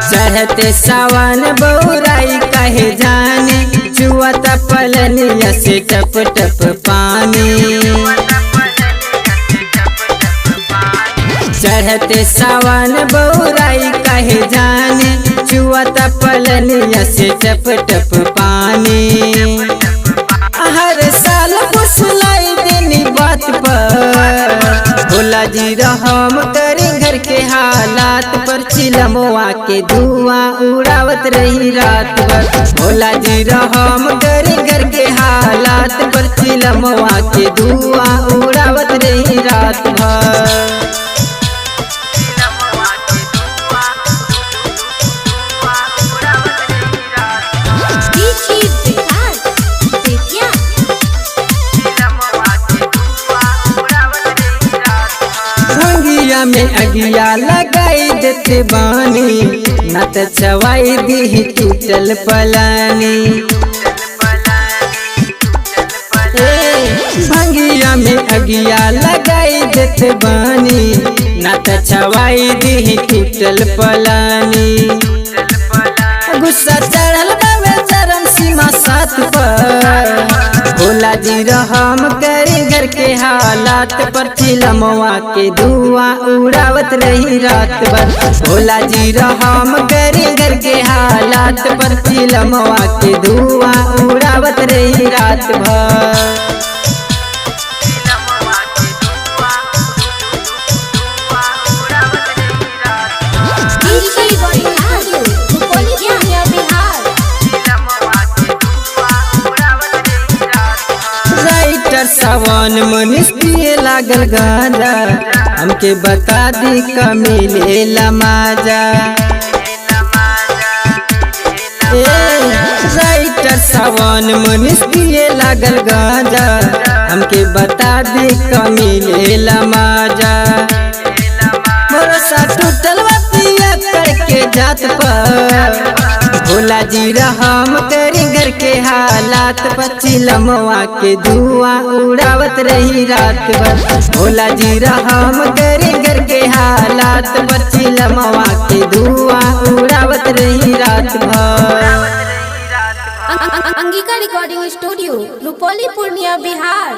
चढ़ते सावन बौराई कहे जाने जुआत पलनिया से टप टप पानी। चढ़ते सावन बौराई कहे जाने जुआत पलनिया से टप टप पानी। हर साल फुसलाई देनी बात पर भोला जी रहम करे घर के हालात पर। चिलमवा के धुआं उड़ावत रही रात भर। भोला जी रहम करे घर के हालात पर। चिलमवा के धुआं उड़ावत रही रात भर। में अगिया लगाई देते बानी न त चवाई दी टूटल पलानी। भंगिया में अगिया लगाई देते बानी न त चवाई दी टूटल पलानी। गुस्सा चढ़ल बावे चरम सीमा साथ पर। भोला जी रहम करे घर के हालात पर। चिलमवा के धुआं उड़ावत रही रात भर। भोला जी रहम करे घर के हालात पर। चिलमवा के धुआं उड़ावत रही रात भर। सावन मनीष पिए लागल गांजा हमके बता दी का मिलेला माजा। राइटर सावन मनीष पिए लागल गांजा हमके बता दी का मिलेला माजा। भरोसा टूटल पिया करके जात पर। भोला जी रहम करे घर के हालात पर। चिलमवा के धुआं उड़ावत रही रात भर। भोला जी रहम करे घर के हालात पर। चिलमवा के धुआं उड़ावत रही रात भर। Angika recording studio Rupauli Purnia Bihar.